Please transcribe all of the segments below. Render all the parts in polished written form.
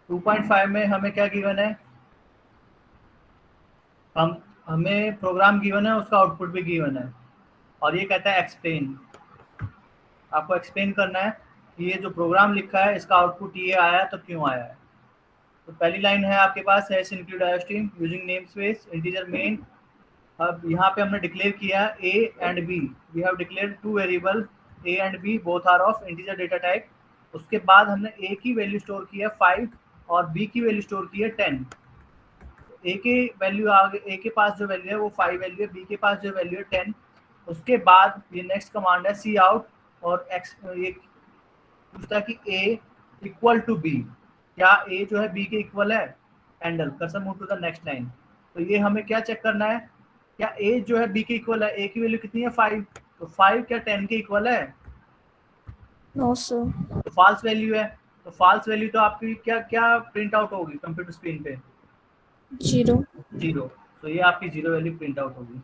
2.5 में हमें क्या गिवन है, हमें प्रोग्राम गिवन है, उसका आउटपुट भी गिवन है, और ये कहता है एक्सप्लेन। आपको एक्सप्लेन करना है कि ये जो प्रोग्राम लिखा है इसका आउटपुट ये आया है तो क्यों आया है। तो पहली लाइन है आपके पास hash include iostream using namespace integer main. अब यहाँ पे हमने डिक्लेयर किया a and b, we have declare two variable a and b, both are of integer data type. उसके बाद हमने ए की वैल्यू स्टोर की है 5 और बी की वैल्यू स्टोर की है 10। ए के वैल्यू आगे, ए के पास जो वैल्यू है वो 5 वैल्यू है, बी के पास जो वैल्यू है 10। उसके बाद ये नेक्स्ट कमांड है सी आउट, और एक्स ये पूछता है कि ए इक्वल टू बी, क्या ए जो है बी के इक्वल है। Endl cursor move to the next line. तो ये हमें क्या चेक करना है, क्या ए जो है बी के इक्वल है। ए की वैल्यू कितनी है 5, तो 5 क्या 10 के इक्वल है। No sir. तो फॉल्स वैल्यू है, तो फॉल्स वैल्यू तो आपकी क्या क्या प्रिंट आउट होगी कंप्यूटर स्क्रीन पे, 0। तो ये आपकी 0 वैल्यू प्रिंट आउट होगी।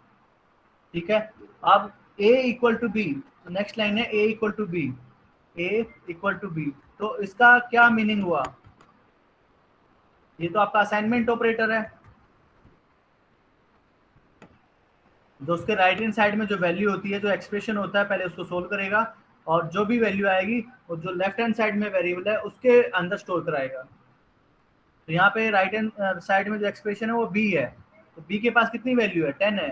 ठीक है, अब a इक्वल टू बी, तो नेक्स्ट लाइन है a equal to B, a equal to B. तो इसका क्या मीनिंग हुआ, ये तो आपका असाइनमेंट ऑपरेटर है, जो उसके राइट हैंड साइड में जो वैल्यू होती है, जो एक्सप्रेशन होता है, पहले उसको सोल्व करेगा, और जो भी वैल्यू आएगी वो जो लेफ्ट हैंड साइड में वेरिएबल है उसके अंदर स्टोर कराएगा। तो यहाँ पे राइट हैंड साइड में जो एक्सप्रेशन है वो b है, तो b के पास कितनी वैल्यू है 10 है,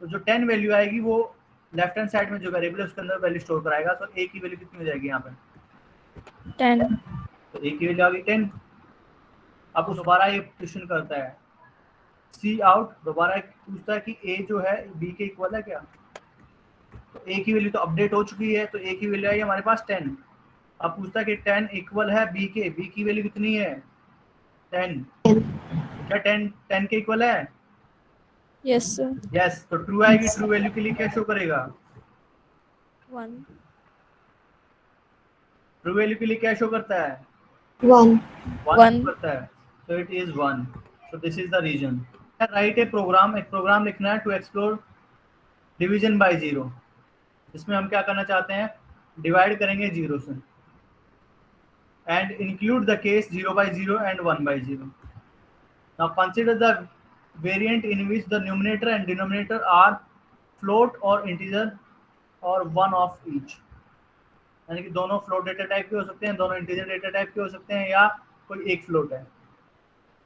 तो जो 10 वैल्यू आएगी वो लेफ्ट हैंड साइड में जो वेरिएबल है उसके अंदर वैल्यू स्टोर कराएगा। तो a की वैल्यू कितनी हो जाएगी यहाँ पे 10। तो a की वैल्यू आ गई 10। अब वो दोबारा ये क्वेश्चन करता है सी आउट, दोबारा पूछता है कि a जो है b के इक्वल है क्या। तो a की वैल्यू तो अपडेट हो चुकी है, तो a की वैल्यू आई हमारे पास 10। अब पूछता है कि 10 इक्वल है b के, b की वैल्यू कितनी है 10, क्या 10 के इक्वल है। Yes sir. यस, तो ट्रू आएगी। ट्रू वैल्यू के लिए क्या शो करेगा, 1। ट्रू वैल्यू के लिए क्या शो करता है 1. 1 करता है, so it is 1, so this is the reason। Write a program, एक प्रोग्राम लिखना है to explore division by zero. इसमें हम क्या करना चाहते हैं, डिवाइड करेंगे जीरो से, and include the case 0 by 0 and 1 by 0। Now consider the variant in which the numerator and denominator are float और इंटीजर और वन ऑफ ईच, यानी कि दोनों फ्लोट डेटा टाइप के हो सकते हैं, दोनों इंटीजर डेटा टाइप के हो सकते हैं, या कोई एक फ्लोट है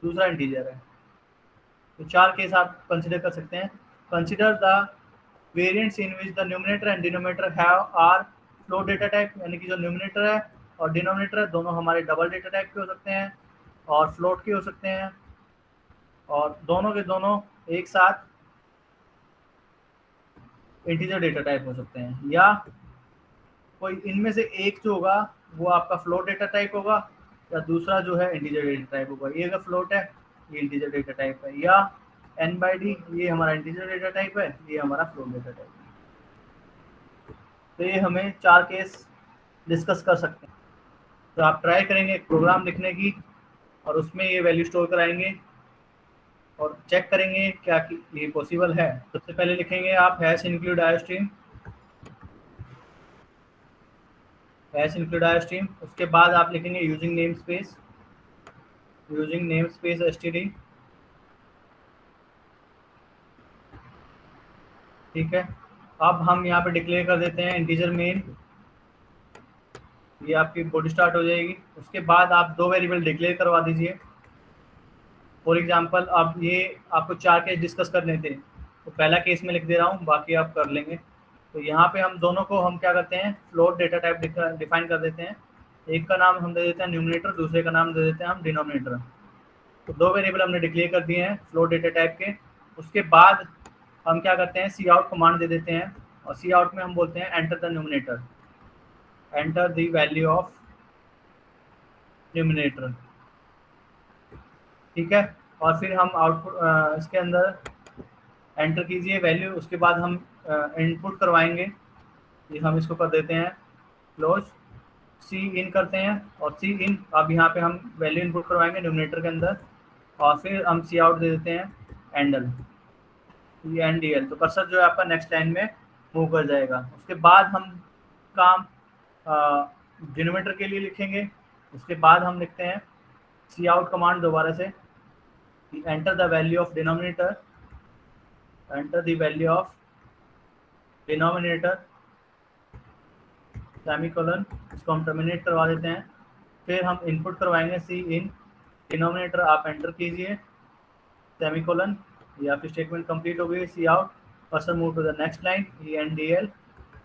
दूसरा इंटीजर है। तो 4 केस आप कंसिडर कर सकते हैं। Consider the variants in which the numerator and denominator have are float data type, यानी कि जो न्यूमरेटर है और डिनोमिनेटर है दोनों हमारे डबल डेटा टाइप के हो सकते हैं और फ्लोट के हो सकते हैं, और दोनों के दोनों एक साथ इंटीजर डेटा टाइप हो सकते हैं, या कोई इनमें से एक जो होगा वो आपका फ्लोट डेटा टाइप होगा, या दूसरा जो है इंटीजर डेटा टाइप होगा। ये अगर फ्लोट है ये इंटीजर डेटा टाइप है, या n/d ये हमारा इंटीजर डेटा टाइप है, ये हमारा फ्लोट डेटा टाइप है। तो ये हमें 4 केस डिस्कस कर सकते हैं। तो आप ट्राई करेंगे एक प्रोग्राम लिखने की और उसमें ये वैल्यू स्टोर कराएंगे और चेक करेंगे क्या कि ये पॉसिबल है। सबसे पहले लिखेंगे आप hash include iostream, hash include iostream. उसके बाद आप लिखेंगे using name space, using name space std। ठीक है, अब हम यहाँ पे डिक्लेयर कर देते हैं इंटीजर मेन, ये आपकी बॉडी स्टार्ट हो जाएगी। उसके बाद आप 2 वेरिएबल डिक्लेयर करवा दीजिए। फॉर एग्जांपल अब ये आपको 4 केस डिस्कस करने थे, तो पहला केस में लिख दे रहा हूँ, बाकी आप कर लेंगे। तो यहाँ पे हम दोनों को हम क्या करते हैं, फ्लोट डेटा टाइप डिफाइन कर देते हैं। एक का नाम हम दे देते हैं न्यूमरेटर, दूसरे का नाम दे देते हैं हम डिनोमिनेटर। तो 2 वेरिएबल हमने डिक्लेयर कर दिए हैं फ्लोट डेटा टाइप के। उसके बाद हम क्या करते हैं, सी आउट कमांड दे देते हैं, और सी आउट में हम बोलते हैं enter the numerator, enter the value of numerator. ठीक है, और फिर हम आउटपुट इसके अंदर एंटर कीजिए वैल्यू। उसके बाद हम इनपुट करवाएंगे, ये हम इसको कर देते हैं क्लोज, सी इन करते हैं, और सी इन अब यहाँ पे हम वैल्यू इनपुट करवाएंगे न्यूमरेटर के अंदर, और फिर हम सी आउट दे देते हैं एंडल, ENDL। तो कर्सर जो है आपका नेक्स्ट लाइन में मूव कर जाएगा। उसके बाद हम काम डिनोमिनेटर के लिए लिखेंगे। उसके बाद हम लिखते हैं सी आउट कमांड दोबारा से, enter the value of denominator, enter the value of denominator semicolon, इसको हम टर्मिनेट करवा देते हैं। फिर हम इनपुट करवाएंगे सी इन, डिनोमिनेटर आप एंटर कीजिए सेमीकोलन, ये आपकी स्टेटमेंट कंप्लीट हो गई। Cout, cursor move to the next line, E N D L,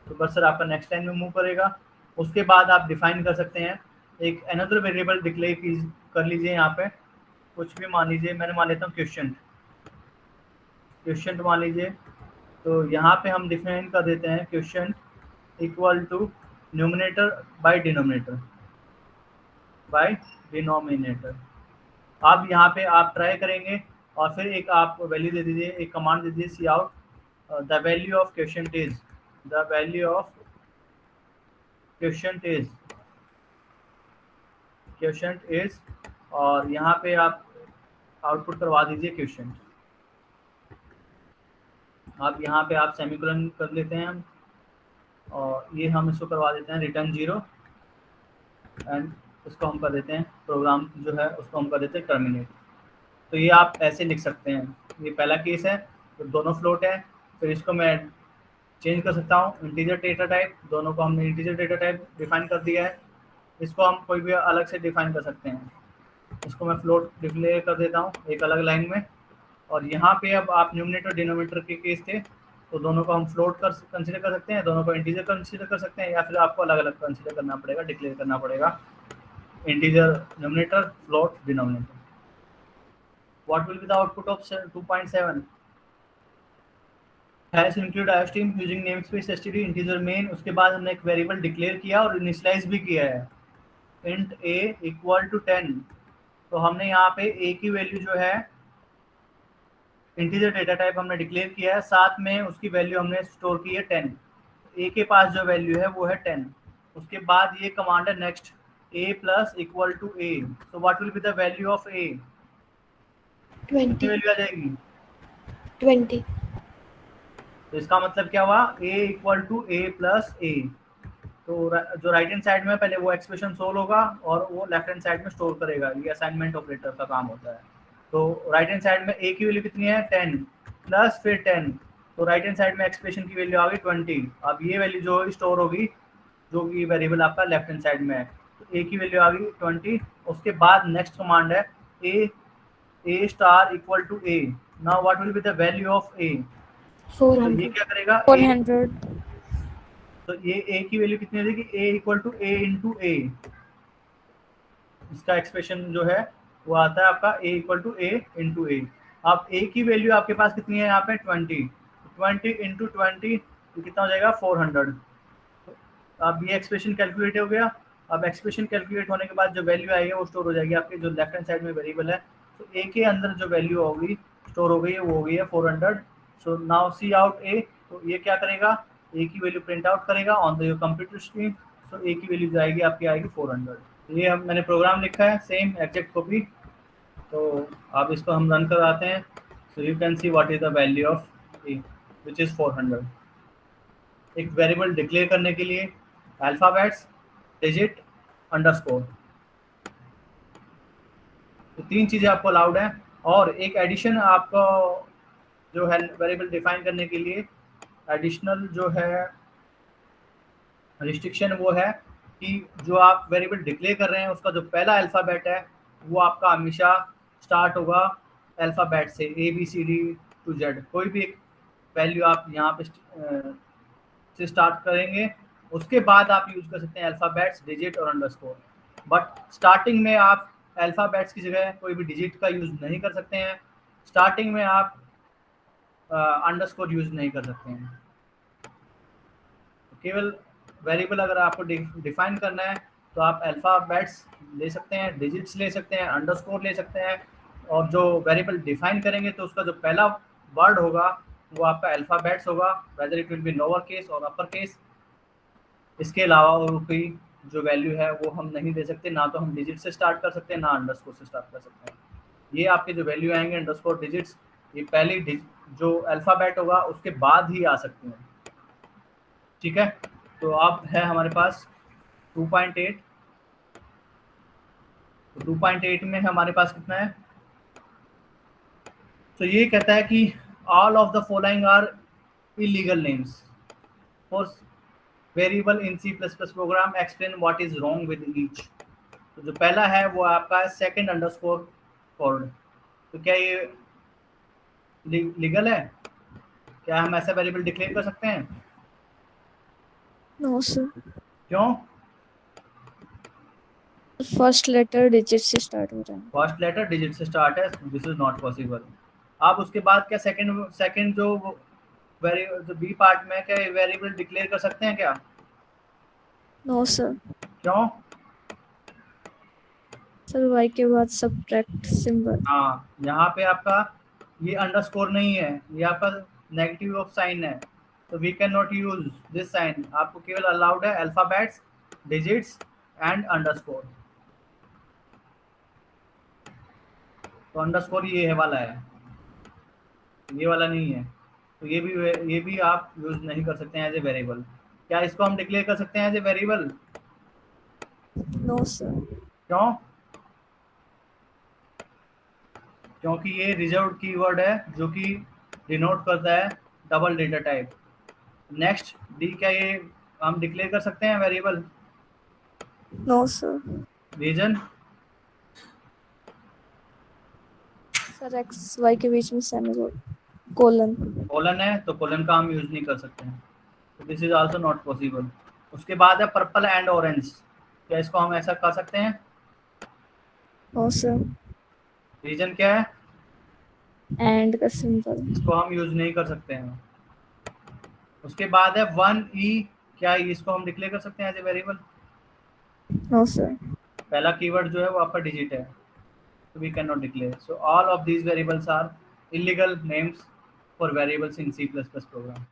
तो कर्सर आपका नेक्स्ट लाइन में मूव करेगा। उसके बाद आप डिफाइन कर सकते हैं एक अनदर वेरिएबल डिक्लेयर कर लीजिए। यहाँ पे कुछ भी मान लीजिए, मैंने मान लेता हूँ क्वेश्चन, क्वेश्चन मान लीजिए। तो यहाँ पे हम डिफाइन कर देते हैं question equal to numerator by denominator, by denominator. अब यहाँ पे आप ट्राई करेंगे और फिर एक आप वैल्यू दे दीजिए, एक कमांड दे दीजिए cout the value of question is, the value of question is, question is, और यहाँ पे आप आउटपुट करवा दीजिए क्वेश्चन। अब यहाँ पे आप सेमीकोलन कर लेते हैं हम, और ये हम इसको करवा देते हैं रिटर्न 0, एंड इसको हम कर देते हैं प्रोग्राम जो है उसको हम कर देते हैं टर्मिनेट। तो ये आप ऐसे लिख सकते हैं। ये पहला केस है, तो दोनों फ्लोट है, फिर इसको मैं चेंज कर सकता हूँ इंटीजर डेटा टाइप, दोनों को हमने इंटीजर डेटा टाइप डिफाइन कर दिया है। इसको हम कोई भी अलग से डिफाइन कर सकते हैं। इसको मैं फ्लोट डिक्लेयर कर देता हूँ एक अलग लाइन में, और यहाँ पे अब आप न्यूमिनेटर डिनोमिनेटर के केस थे, तो दोनों को हम फ्लोट कर कंसीडर कर सकते हैं, दोनों को इंटीजर कंसीडर कर सकते हैं, या फिर आपको अलग अलग कंसीडर करना पड़ेगा, डिक्लेयर करना पड़ेगा integer numerator, float denominator. What will be the output of 2.7? Has include IOStream using namespace std integer main। उसके बाद हमने एक वेरिएबल डिक्लेयर किया और इनिशियलाइज भी किया है int a इक्वल टू 10। तो हमने यहाँ पे a की वैल्यू जो है इंटीजर डेटा टाइप हमने डिक्लेयर किया है, साथ में उसकी वैल्यू हमने स्टोर की है 10। a के पास जो वैल्यू है वो है 10। उसके बाद ये कमांड है next a plus equal to a। So what will be the value of a? 20 value आ जाएगी 20। तो इसका मतलब क्या हुआ, a equal to a plus a। तो जो राइट हैंड साइड में पहले वो एक्सप्रेशन सोल्व होगा और वो लेफ्ट हैंड साइड में स्टोर करेगा। ये असाइनमेंट ऑपरेटर का काम होता है। तो राइट हैंड साइड में a की वैल्यू कितनी है 10 प्लस फिर 10, तो राइट हैंड साइड में एक्सप्रेशन की वैल्यू आ गई 20। अब ये वैल्यू जो स्टोर होगी जो कि वेरिएबल आपका लेफ्ट हैंड साइड में है, तो a की वैल्यू आ गई 20। उसके बाद नेक्स्ट कमांड है a star equal to a। Now what will be the value of a? तो ये 400। क्या करेगा 400। तो ये a की वैल्यू कितनी हो जाएगी, a equal to a into a। इसका एक्सप्रेशन जो है वो आता है आपका a equal to a into a। अब a की वैल्यू आपके पास कितनी है यहाँ पे 20 इंटू 20 तो कितना हो जाएगा 400। अब ये एक्सप्रेशन कैलकुलेट हो गया। अब एक्सप्रेशन कैलकुलेट होने के बाद जो वैल्यू आएगी वो स्टोर हो जाएगी आपके जो लेफ्ट हैंड साइड में वेरिएबल है। तो a के अंदर जो वैल्यू होगी स्टोर हो गई है वो हो गई है 400। So now see out a, तो ये क्या करेगा, a की वैल्यू प्रिंट आउट करेगा on the computer screen. So a की वैल्यू जाएगी आपकी आएगी 400। ये हम मैंने प्रोग्राम लिखा है सेम एग्जैक्ट कॉपी। तो अब इसको हम रन कराते हैं। So you can see what is the value of a which is 400। एक वेरिएबल डिक्लेयर करने के लिए अल्फाबेट्स, डिजिट, अंडरस्कोर, तो 3 चीज़ें आपको अलाउड है। और एक एडिशन आपको जो है वेरिएबल डिफाइन करने के लिए एडिशनल जो है रिस्ट्रिक्शन वो है कि जो आप वेरिएबल डिक्लेयर कर रहे हैं उसका जो पहला अल्फ़ाबेट है वो आपका हमेशा स्टार्ट होगा अल्फ़ाबेट से, ABCD to Z। कोई भी एक वैल्यू आप यहाँ पे से स्टार्ट करेंगे, उसके बाद आप यूज़ कर सकते हैं अल्फ़ाबेट्स, डिजिट और अंडरस्कोर। बट स्टार्टिंग में आप अल्फ़ाबेट्स की जगह कोई भी डिजिट का यूज़ नहीं कर सकते हैं। स्टार्टिंग में आप अंडरस्कोर यूज़ नहीं कर सकते हैं। केवल वेरिएबल अगर आपको डिफाइन करना है तो आप अल्फ़ाबेट्स ले सकते हैं, डिजिट्स ले सकते हैं, अंडरस्कोर ले सकते हैं। और जो वेरिएबल डिफाइन करेंगे तो उसका जो पहला वर्ड होगा वो आपका अल्फ़ाबेट्स होगा, whether it will be lower case और अपर केस। इसके अलावा और कोई जो वैल्यू है वो हम नहीं दे सकते, ना तो हम डिजिट से स्टार्ट कर सकते हैं ना अंडरस्कोर से स्टार्ट कर सकते हैं। ये आपके जो वैल्यू आएंगे अंडरस्कोर, डिजिट्स, ये पहली जो अल्फ़ाबेट होगा उसके बाद ही आ सकते हैं। ठीक है, तो अब है हमारे पास 2.8। तो 2.8 में हमारे पास कितना है? तो ये कहता है कि all of the following are illegal names for variable in C plus plus program, explain what is wrong with each. तो जो पहला है वो आपका है सेकेंड अंडरस्कोर कोड। तो क्या ये लीगल है? क्या हम ऐसा वेरिएबल डिक्लेयर कर सकते हैं? नो सर, क्यों? फर्स्ट लेटर डिजिट से स्टार्ट हो रहा है। फर्स्ट लेटर डिजिट से स्टार्ट है, दिस इज नॉट पॉसिबल। आप उसके बाद क्या सेकंड जो बी पार्ट में क्या वेरिएबल डिक्लेयर कर सकते हैं क्या? No sir. क्यों? सर y के बाद सब्ट्रैक्ट सिंबल। हाँ, यहाँ पे आपका ये अंडरस्कोर नहीं है, ये आपका नेगेटिव ऑफ साइन है, तो we can not use this sign. आपको केवल अलाउड है अल्फाबेट्स, डिजिट्स एंड अंडरस्कोर। तो अंडरस्कोर ये वाला है, ये वाला नहीं है। तो ये भी आप यूज नहीं कर सकते हैं एज ए वेरिएबल। क्या इसको हम डिक्लेयर कर सकते हैं as a variable? No sir. क्यों? क्योंकि ये रिजर्व्ड कीवर्ड है जो कि डिनोट करता है double data type. Next D, क्या ये हम डिक्लेयर कर सकते हैं variable? No sir. Reason? Sir x y के बीच में सेमीकोलन। कोलन है तो कोलन का हम यूज नहीं कर सकते हैं, तो this is also not possible. उसके बाद है पर्पल एंड ऑरेंज। क्या इसको हम ऐसा कर सकते हैं? No sir. रीजन क्या है? एंड का सिंबल। इसको हम यूज नहीं कर सकते हैं। उसके बाद है 1e, क्या इसको हम डिक्लेयर कर सकते हैं as a variable? No sir. पहला कीवर्ड जो है वो आपका डिजिट है, so we cannot declare. So all of these variables are illegal names for variables in C++ program.